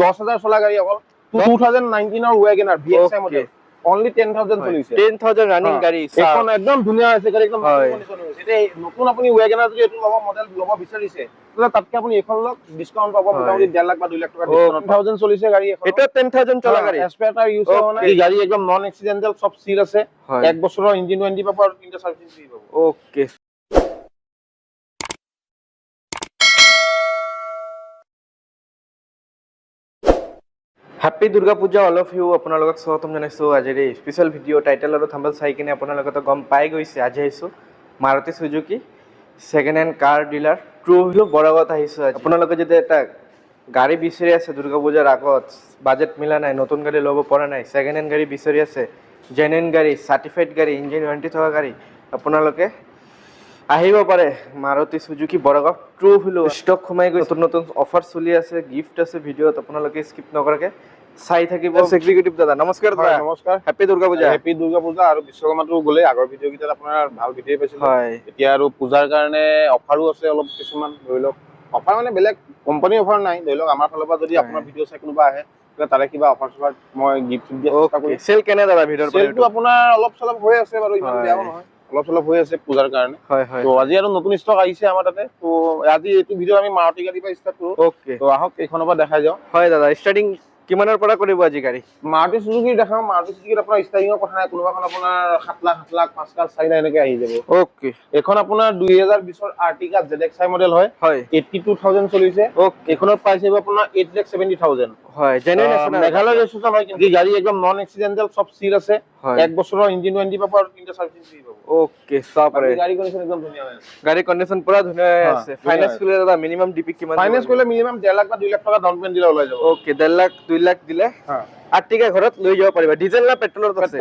10,000 চলা গাড়ী অকল 2019 ৰ ওয়াগনার ভিএক্সআই মডেল অনলি 10,000 চলিছে 10,000 রানিং গাড়ী এখন একদম ধুনীয়া আছে গাড়ী একদম নতুন কন্ডিশন হৈছে এটা নতুন আপুনি ওয়াগনার যদি এটো লব মডেল লব বিচাৰিছে তাহলে তাতকে আপুনি এখন লক ডিসকাউন্ট পাব মোটামুটি 1.5 লাখ বা 2 লাখ টাকা ডিসকাউন্ট 10,000 চলিছে গাড়ী এখন এটা 10,000 চলা গাড়ী এসপেটার ইউজ হয় এই গাড়ী একদম নন এক্সিডেন্টাল সব সিল আছে এক বছৰৰ ইঞ্জিন ওয়াৰেন্টি পাব আৰু তিনটা সাৰ্ভিস ফ্ৰি পাব okay happy Durga Puja all of U আপোনালোকক স্বাগতম জনাইছো আজিৰ এই স্পেশাল ভিডিও টাইটেল আৰু থাম্বনেল চাই কিনে আপোনালোকে গম পাই গৈছে আজি আহিছো মাৰুতি সুজুকি সেকেন্ড হ্যান্ড কাৰ ডিলাৰ ট্ৰু হিল বৰাগত আহিছো আপোনালোকে যদি এটা গাড়ী বিচাৰি আছে দুৰ্গা পূজাৰ আগত বাজেট মিলা নাই নতুন গাড়ী ল'ব পৰা নাই সেকেন্ড হ্যান্ড গাড়ী বিচাৰি আছে জেনুইন গাড়ী সাৰ্টিফাইড গাড়ী ইঞ্জিন ওয়াৰেন্টি থকা গাড়ী আপোনালোকে আহিব পাৰে মাৰুতি সুজুকি বৰাগত ট্ৰু হিল ষ্টক সোমাই গৈ নতুন নতুন অফাৰ চলি আছে গিফট আছে ভিডিওত আপোনালোকে স্কিপ নকৰাকে চাই থাকিব এক্সিকিউটিভ দাদা নমস্কাৰ দাদা নমস্কাৰ হ্যাপি দুৰ্গা পূজা আৰু বিশ্বকৰ্মাটো গলে আগৰ ভিডিও কিটাত আপোনাৰ ভাল ভিডিও পাইছিল হয় এতিয়া আৰু পূজাৰ কাৰণে অফাৰো আছে অলপ কিছুমান ধৰি লওক অফাৰ মানে বেলেগ কোম্পানী অফাৰ নাই ধৰি লওক আমাৰ ফালৰ পৰা যদি আপোনাৰ ভিডিও চাই কোনোবা আহে তেতিয়া তাৰে কিবা অফাৰ সফাৰ মই গিফট দিয়া চেষ্টা কৰিম সেল কেনে দাদা ভিডিওৰ পৰা সেলটো আপোনাৰ অলপ চলপ হৈ আছে বাৰু ইমান বেয়াও নহয় অলপ চলপ হৈ আছে পূজাৰ কাৰণে হয় হয় তো আজি আৰু নতুন ষ্টক আহিছে আমাৰ তাতে তো আজি এইটো ভিডিও আমি মাৰুতি গাড়ী পৰা ষ্টাৰ্ট কৰো ওকে তো আহক এইখনৰ পৰা দেখাই যাও হয় দাদা ষ্টাৰ্টিং কিমানৰ পৰা কৰিব আজি গাড়ী মাৰুতি সুজুকি দেখাও মাৰুতি সুজুকিৰ আপোনাৰ ষ্টাৰ্টিংৰ কথা নাই কোনোবাখন আপোনাৰ 7 লাখ 8 লাখ 5 লাখ 4 লাখ এনেকৈ আহি যাব ওকে এখন আপোনাৰ 2020 ৰ আৰ্টিকা ZXi মডেল হয় হয় 82,000 চলিছে ওকে এখনৰ প্ৰাইস হ'ব আপোনাৰ 8,70,000 হয় জেনুইন আছে না মেঘালয় ৰেজিষ্ট্ৰেচন হয় কিন্তু গাড়ী একদম নন এক্সিডেন্টাল সব সিল আছে এক বছৰৰ ইঞ্জিন ওয়াৰেন্টি পাব আৰু তিনটা সাৰ্ভিস ফ্ৰি পাব ওকে সব পাৰে গাড়ী কন্ডিশন একদম ধুনীয়া হৈ আছে গাড়ী কন্ডিশন পুৰা ধুনীয়া আছে ফাইনান্স কৰিলে দাদা মিনিমাম ডিপি কিমান ফাইনান্স কৰিলে মিনিমাম 1.5 লাখ বা 2 লাখ টকা ডাউন পেমেন্ট দিলে ওলাই যাব ওকে 1.5 লাখ 2 লাখ দিলে আৰ্টিকা ঘৰত লৈ যাব পাৰিবা ডিজেল না পেট্ৰলত আছে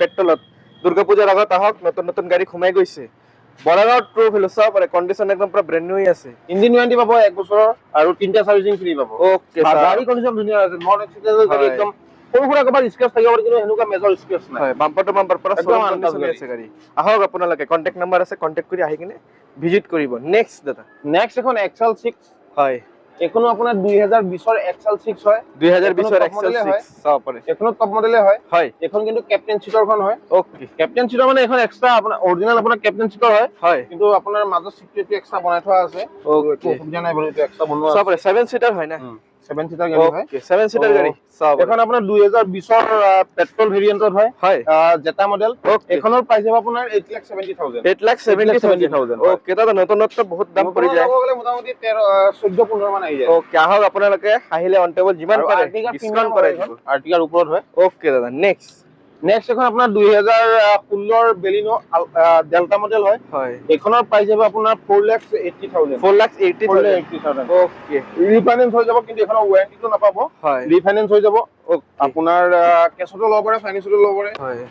পেট্ৰলত দুৰ্গা পূজাৰ আগত আহক নতুন নতুন গাড়ী সোমাই গৈছে বৰাগাঁও ট্ৰু হিল চাব পাৰে কন্ডিশন একদম পুৰা ব্ৰ্যান্ড নিউ আছে ইঞ্জিন ওয়াৰেন্টি পাব এক বছৰৰ আৰু তিনটা সার্ভিসিং ফ্রি পাব ওকে গাড়ী কন্ডিশন ধুনীয়া আছে নন এক্সিডেন্টাল গাড়ী একদম সৰু সুৰা কবাৰ স্ক্ৰেচ থাকিব পাৰে কিন্তু হেনুকা মেজৰ স্ক্ৰেচ নাই হয় বাম্পাৰ টু বাম্পাৰ পৰা একদম কন্ডিশন আছে গাড়ী আহক আপোনালোকে কন্টাক্ট নাম্বাৰ আছে কন্টাক্ট কৰি আহি কিনে ভিজিট কৰিব নেক্সট দাদা নেক্সট এখন XL6 হয় এখনো আপোনাৰ 2020 ৰ XL6 হয় 2020 ৰ XL6 চাব পাৰে এখনো টপ মডেলে হয় হয় এখন কিন্তু ক্যাপ্টেন সিটৰখন হয় ওকে ক্যাপ্টেন সিটৰ মানে এখন এক্সট্ৰা আপোনাৰ অৰিজিনাল আপোনাৰ ক্যাপ্টেন সিটৰ হয় হয় কিন্তু আপোনাৰ মাজত সিটটো এক্সট্ৰা বনাই থোৱা আছে ওকে অসুবিধা নাই বাৰু এটা এক্সট্ৰা বনোৱা চাব পাৰে 7 সিটাৰ হয় না 7 সিটাৰ গাড়ী হয় ওকে 7 সিটাৰ গাড়ী চাব এখন আপোনাৰ 2020 ৰ পেট্ৰল ভেৰিয়েন্টত হয় হয় জেটা মডেল এখনৰ প্ৰাইস হ'ব আপোনাৰ 8,70,000 8,70,000 ওকে দাদা নতুনত্ব বহুত দাম পৰি যায় গলে মোটামুটি 14-15 মান আহি যায় ওকে আহক আপোনালোকে আহিলে অন টেবল যিমান পাৰে ডিসকাউন্ট কৰাই দিব আৰ্টিকাৰ ওপৰত হয় ওকে দাদা নেক্সট এখন আপোনাৰ 2016 ৰ বেলিনো ডেল্টা মডেল হয় হয় এখনৰ প্ৰাইস হ'ব আপোনাৰ 4,80,000 4,80,000 ওকে ৰিফাইনেন্স হৈ যাব কিন্তু এখনৰ ওয়াৰেন্টিটো নাপাব হয় ৰিফাইনেন্স হৈ যাব ওকে আপোনাৰ কেছতো ল'ব পাৰে ফাইনেন্সতো ল'ব পাৰে হয়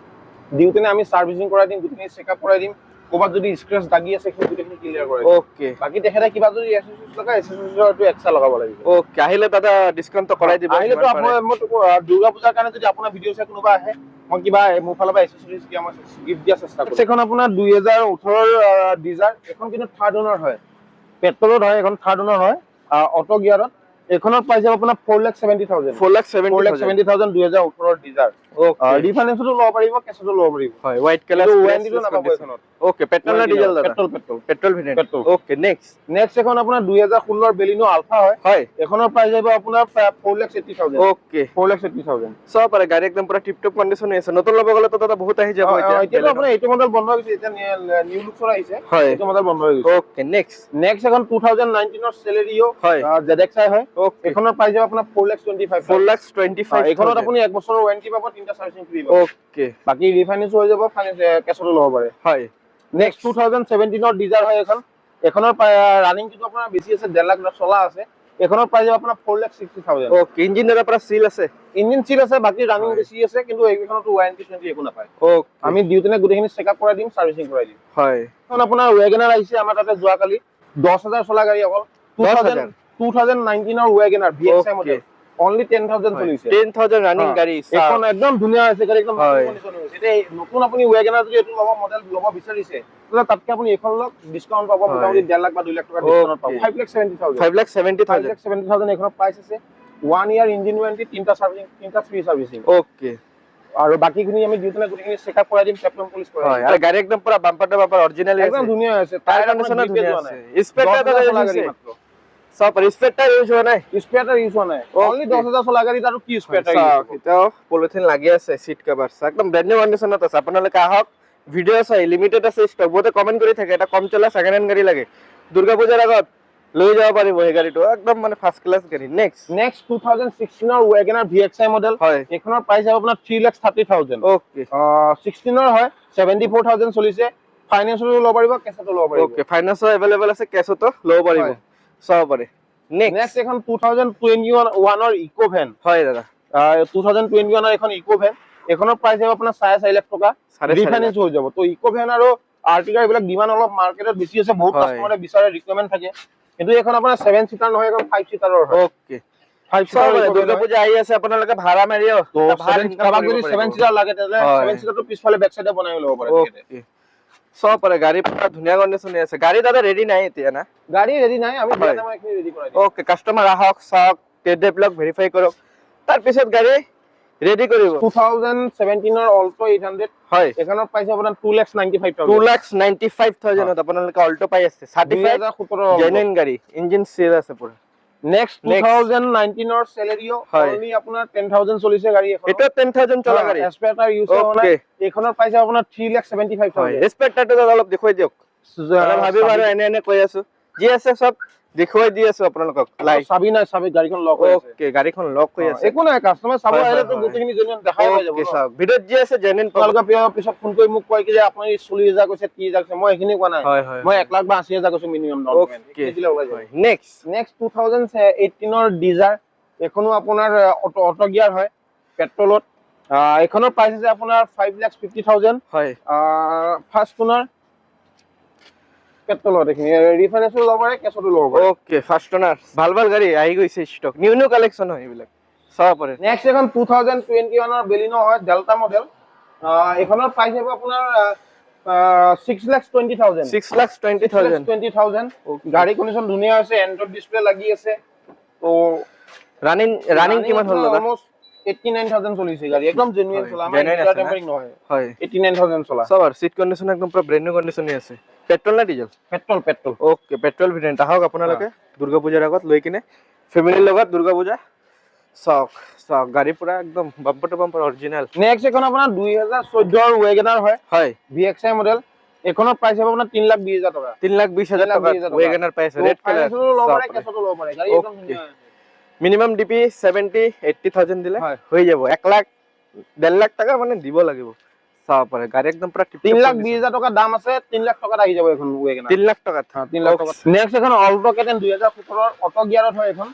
দিউতেনে আমি সাৰ্ভিসিং কৰাই দিম গুটিনি চেকআপ কৰাই দিম কোবাত যদি স্ক্ৰ্যাচ দাগি আছে সেই গুটিনি ক্লিয়াৰ কৰাই দিম ওকে বাকি তেখেতে কিবা যদি এসএসএস লগা এসএসএসটো এক্সট্ৰা লগাব লাগিব ওকে আহিলে দাদা ডিসকাউন্ট কৰাই দিব আহিলে তো আপোনাৰ দুৰ্গা পূজাৰ কাৰণে যদি আপোনাৰ ভিডিও চাই কোনোবা আহে মই কিবা মোৰ ফালৰ পৰা এসএসএস কি আমাৰ গিফট দিয়া চেষ্টা কৰিম এখন আপোনাৰ 2018 ৰ ডিজাৰ এখন কিন্তু থাৰ্ড ওনাৰ হয় পেট্ৰলত হয় এখন থাৰ্ড ওনাৰ হয় অটো গিয়াৰত এখনৰ প্ৰাইস হ'ব আপোনাৰ 4,70,000 4,70,000 2018 ৰ ডিজাৰ ওকে ৰিফাইনেন্সটো ল'ব পাৰিব কেছতো ল'ব পাৰিব হয় হোয়াইট কালাৰ ওয়াৰেন্টিটো নাপাব এখনত ওকে পেট্ৰোল না ডিজেল দাদা petrol variant petrol okay next এখন আপোনাৰ 2016 ৰ বেলিনো আলফা হয় হয় এখনৰ প্ৰাইস হ'ব আপোনাৰ 4,80,000 ওকে 4,80,000 সব পাৰে গাড়ী একদম পুৰা টিপ টপ কন্ডিশন আছে নতুন লব গলে তো দাদা বহুত আহি যাব এতিয়া আপোনাৰ এইটো মডেল বন্ধ হৈ গৈছে এতিয়া নিউ লুকছৰ আহিছে এইটো মডেল বন্ধ হৈ গৈছে ওকে নেক্সট এখন 2019 ৰ সেলেৰিও হয় ZXi হয় ওকে এখনৰ প্ৰাইস হ'ব আপোনাৰ 4,25,000 এখনত আপুনি এক বছৰৰ ওয়াৰেন্টি পাব তিনটা সাৰ্ভিসিং ফ্ৰি পাব ওকে বাকি ৰিফাইনেন্স হৈ যাব ফাইনেন্স কেছতো ল'ব পাৰে হয় নেক্সট 2017 ৰ ডিজাৰ হয় এখনৰ ৰানিং কিন্তু আপোনাৰ বেছি আছে 1.5 লাখ চলা আছে এখনৰ প্ৰাইস আপোনাৰ 4,60,000 ওকে ইঞ্জিন এৰ পৰা সিল আছে ইঞ্জিন সিল আছে বাকি রানিং বেছি আছে কিন্তু এইখনতো ওয়ারেন্টি একো নাপায় ওকে আমি দিউতেনে গুটেখিনি চেকআপ কৰাই দিম সাৰ্ভিসিং কৰাই দিম হয় এখন আপোনাৰ ওয়াগনাৰ আহিছে আমাৰ তাতে যোৱা কালি 10,000 চলা গাড়ী অকল 2019 ৰ ওয়াগনাৰ ভিএক্সআই মডেল অনলি 10,000 চলিছে 10,000 রানিং গাড়ী এখন একদম ধুনীয়া আছে গাড়ী একদম নতুন কন্ডিশন হৈছে এটা নতুন আপুনি ওয়াগনাৰ যদি এটো লব মডেল লব বিচাৰিছে তাহলে তাতকে আপুনি এখন লক ডিসকাউন্ট পাব মোটামুটি 1.5 লাখ বা 2 লাখ টাকা ডিসকাউন্ট পাব 5,70,000 5,70,000 5,70,000 এখন প্ৰাইস আছে 1 ইয়াৰ ইঞ্জিন ওৱাৰেণ্টি, 3টা সাৰ্ভিসিং, 3টা ফ্ৰী সাৰ্ভিসিং। ওকে আৰু বাকিখিনি আমি দুইজনে গোটেইখিনি চেকআপ কৰাই দিম, পেট্ৰল পলিশ কৰাই হয় দিম। আৰু গাড়ী একদম পুৰা বাম্পাৰ টু বাম্পাৰ অৰিজিনাল একদম আছে, ধুনীয়া আছে, টায়াৰ টায়াৰ কণ্ডিচন কণ্ডিচন ধুনীয়া ধুনীয়া আছে, স্পেটাৰ এটা চলা গাড়ী ইউজ মাত্ৰ। সব স্পেটাৰ ইউজ হোৱা নাই, স্পেটাৰ ইউজ হোৱা নাই, অনলি 10,000 চলা গাড়ীত আৰু কি স্পেটাৰ ইউজ হ'ব। এটাও পলিথিন লাগি আছে, সিট কভাৰ একদম ব্ৰেণ্ড নিউ কণ্ডিচনত আছে। আপোনালোকে আহক, ভিডিঅ' চাই, লিমিটেড আছে ষ্টক, বহুতে কমেন্ট কৰি থাকে এটা কম চলা সেকেন্ড হ্যান্ড গাড়ী লাগে, দুৰ্গা পূজাৰ আগত লৈ যাব পাৰিব এই গাড়ীটো, একদম মানে ফাৰ্ষ্ট ক্লাছ গাড়ী। নেক্সট 2016 ৰ WagonR VXI মডেল, হয় এখনৰ প্ৰাইস হ'ব আপোনাৰ 3,30,000। ওকে 16 ৰ হয়, 74,000 চলিছে, ফাইনান্সৰো ল'ব পাৰিব, কেছতো ল'ব পাৰিব। ওকে ফাইনান্সো এভেইলেবল আছে, কেছতো ল'ব পাৰিব, হয়। চাব পাৰে। নেক্সট এখন 2021 ৰ ইকো ভেন, হয় দাদা 2021 ৰ এখন ইকো ভেন, এখনৰ প্ৰাইস হ'ব আপোনাৰ 4.5 লাখ টকা, 4.5 ৰিফাইনেন্স হৈ যাব। তো ইকো ভেন আৰু আৰ্টিকা এইবিলাক ডিমান্ড অলপ মাৰ্কেটত বেছি আছে, বহুত হয়। কাস্টমাৰে বিচাৰে, ৰিকোয়াৰমেন্ট থাকে, কিন্তু এখন আপোনাৰ 7 সিটাৰ নহয়, এখন 5 সিটাৰৰ হয়। ওকে 5 চাব সিটাৰ পাৰে, দুৰ্গা পূজা আহি আছে, আপোনালোকে ভাড়া মাৰিও তো ভাল ইনকাম কাবাক কৰিব যদি পাৰিব। 7 সিটাৰ লাগে তেতিয়াহ'লে হয়। 7 সিটাৰটো পিছফালে বেক সাইডে বনাই ল'ব পাৰে। ওকে চাব পাৰে, গাড়ী পুৰা ধুনীয়া কণ্ডিচনে আছে। গাড়ী দাদা ৰেডি নাই এতিয়া না? গাড়ী ৰেডি নাই, আমি হয়। বিয়াতে এইখিনি ৰেডি কৰাই দিম। ওকে কাস্টমাৰ আহক, চাওক, টেষ্ট ড্ৰাইভ ভেৰিফাই কৰক, তাৰ পিছত গাড়ী ৰেডি কৰিব। 2017 ৰ অল্টো 800, হয় এখনৰ প্ৰাইস আপোনাৰ 2,95,000। 2,95,000 আপোনালোকে অল্টো পাই আছে, চাৰ্টিফাইড 2017 জেনুইন গাড়ী, ইঞ্জিন সিল আছে পুৰা। নেক্সট 2019 ৰ চেলেৰিও, হয়। অনলি আপোনাৰ 10,000 চলিছে গাড়ী এখন। এটা 10,000 চলা গাড়ী, এসপেক্টাৰ ইউজ হোৱা নাই, এখনৰ প্ৰাইস আপোনাৰ 3,75,000। ৰেসপেক্টাৰটো অলপ দেখুৱাই দিয়ক, ভাবি বাৰু এনে কৈ আছো, যি আছে সব দেখুৱাই দি আছো আপোনালোকক লাইভ। চাবি নাই, চাবি গাড়ীখন লক হৈ আছে। ওকে গাড়ীখন লক হৈ আছে, একো নাই, কাস্টমাৰ চাব হয়, আহিলে হয়, তো হয়। গোটেইখিনি জেনুইন দেখাই পাই যাব ওকে ন। চাওক, ভিডিঅ'ত যি আছে জেনুইন পাব। আপোনালোকে পিছত ফোন কৰি মোক কয় কি যে আপুনি 40,000 কৈছে, 30,000 কৈছে, মই এইখিনি কোৱা নাই, হয়, হয়, মই হয়। 1 লাখ বা 80,000 কৈছো মিনিমাম ডাউন পেমেন্ট। ওকে দিলে ওলাই যাব। নেক্সট 2018 ৰ ডিজাৰ, এখনো আপোনাৰ অটো গিয়াৰ হয়, পেট্ৰলত, এখনৰ প্ৰাইস আছে আপোনাৰ 5,50,000। হয় ফাৰ্ষ্ট ওনাৰ, পেট্ৰলত, এইখিনি ৰিফাইনেন্সও ল'ব পাৰে, কেছতো ল'ব পাৰে। ওকে ফাৰ্ষ্ট ওনাৰ, ভাল ভাল গাড়ী আহি গৈছে ষ্টক, নিউ কালেকচন হয় এইবিলাক, চাব পাৰে। নেক্সট এখন 2021 ৰ বেলিনো হয়, ডেল্টা মডেল, এখনৰ প্ৰাইস হ'ব আপোনাৰ 6,20,000। 6,20,000 গাড়ী কণ্ডিচন ধুনীয়া আছে, এন্ড্ৰইড ডিসপ্লে লাগি আছে। তো ৰানিং কিমান হ'ল দাদা? অলমোস্ট 89,000 চলিছে গাড়ী, একদম জেনুইন চলা, আমাৰ genuine ইণ্টাৰ আছে না? টেম্পাৰিং নহয়। হয় 89,000 চলা, চাব আৰু সিট কণ্ডিচন একদম পুৰা ব্ৰেণ্ড নিউ কণ্ডিচনে আছে। পেট্ৰল না diesel? Petrol. Okay petrol variant, আহক আপোনালোকে দুৰ্গা পূজাৰ আগত লৈ কিনে ফেমিলিৰ লগত দুৰ্গা পূজা চাওক, গাড়ী পুৰা একদম bumper to bumper original. Next এখন আপোনাৰ 2014 ৰ WagonR হয়, হয় VXI মডেল, এখনৰ প্ৰাইস হ'ব আপোনাৰ 3,20,000 টকা। 3,20,000 টকা WagonR পাই আছে, ৰেড কালাৰ। ল'ব পাৰে, কেছতো ল'ব পাৰে, গাড়ী একদম ধুনীয়া আছে। মিনিমাম ডিপি 70,000-80,000 দিলে হয়। হৈ যাব, 1 লাখ 1.5 লাখ টকা মানে দিব লাগিব, চাব পাৰে গাড়ী একদম পুৰা 3,20,000 টকা দাম আছে, 3 লাখ টকাত আহি যাব এখন WagonR। 3 লাখ টকাত 3 লাখ টকা। নেক্সট এখন অল্টো কেটেন 2017 ৰ অটো গিয়াৰত হয় এখন,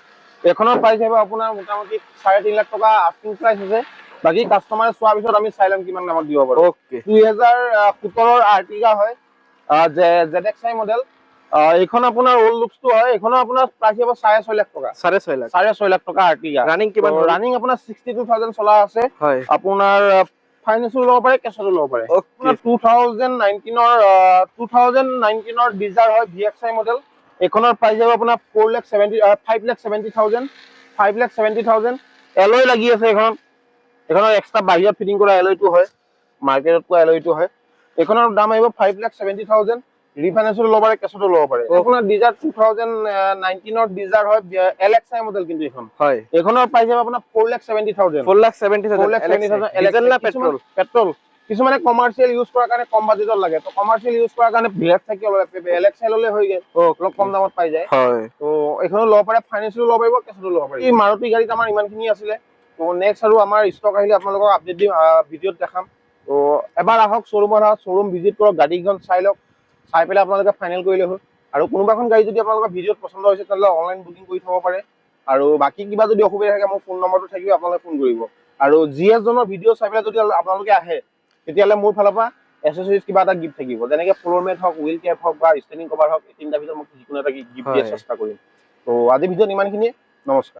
এখনৰ প্ৰাইস হ'ব আপোনাৰ মোটামুটি 3.5 লাখ টকা আস্কিং প্ৰাইস আছে, বাকি কাস্টমাৰে চোৱাৰ পিছত আমি চাই লম কিমান দামত দিব পাৰো। ওকে 2017 ৰ আৰ্টিকা হয়, ZXI মডেল, এইখন আপোনাৰ ওল্ড লুকসটো হয়, এইখনৰ আপোনাৰ প্ৰাইস হ'ব 6.5 লাখ টকা। 6.5 লাখ টকা আৰ্টিকা। ৰানিং কিমান? ৰানিং আপোনাৰ 62,000 চলা আছে, হয় আপোনাৰ ফাইনেন্সও ল'ব পাৰে, কেছতো ল'ব পাৰে। ওকে 2019 ৰ ডিজাৰ হয়, VXI মডেল, এখনৰ প্ৰাইস হ'ব আপোনাৰ 5,70,000। এলয় লাগি আছে এখনত, এখনৰ এক্সট্ৰা বাহিৰত ফিটিং কৰা এলয়টো হয়, মাৰ্কেটত পোৱা এলয়টো হয়, এখনৰ দাম আহিব 5,70,000, ৰিফাইনেন্সও ল'ব পাৰে, কেছতো ল'ব পাৰে। আপোনাৰ ডিজাৰ 2019 ৰ ডিজাৰ হয়, LXI মডেল, কিন্তু হয় এখনৰ প্ৰাইস হ'ব আপোনাৰ 4,70,000। 4,70,000 ডিজেল না পেট্ৰল? পেট্ৰল। কিছুমানে কমাৰ্চিয়েল ইউজ কৰাৰ কাৰণে কম বাজেটত লাগে, তো কমাৰ্চিয়েল ইউজ কৰাৰ কাৰণে ভিএফ থাকি LXI ললে হৈ গ'ল, অলপ কম দামত পাই যায়। হয় তো এখনো ল'ব পাৰে, ফাইনেন্সও ল'ব পাৰিব, কেছতো ল'ব পাৰিব। এই মাৰুতি গাড়ীত আমাৰ ইমানখিনি আছিলে, তো নেক্সট আৰু আমাৰ ষ্টক আহিলে আপোনালোকক আপডেট দিম, ভিডিঅ'ত দেখাম। তো এবাৰ আহক, শ্বৰুমত আহক, শ্বৰুম ভিজিট কৰক, গাড়ীখন চাই লওক, চাই পেলাই আপোনালোকে ফাইনেল কৰিলে হ'ল। আৰু কোনোবাখন গাড়ী যদি আপোনালোকৰ ভিডিঅ'ত পছন্দ হৈছে, তেতিয়াহ'লে অনলাইন বুকিং কৰি থ'ব পাৰে। আৰু বাকী কিবা যদি অসুবিধা থাকে, মোৰ ফোন নম্বৰটো থাকিব, আপোনালোকে ফোন কৰিব। আৰু GS জনৰ ভিডিঅ' চাই পেলাই যদি আপোনালোকে আহে, তেতিয়াহ'লে মোৰ ফালৰ পৰা এচেসৰিজ কিবা এটা গিফ্ট থাকিব, যেনেকে ফ্লোৰ মেট হওক, হুইল কেপ হওক বা ষ্টেণ্ডিং কভাৰ হওক, এই তিনিটা ভিতৰত মই যিকোনো এটা গিফ্ট দিয়াৰ চেষ্টা কৰিম। তো আজি ভিডিঅ'ত ইমানখিনিয়ে, নমস্কাৰ।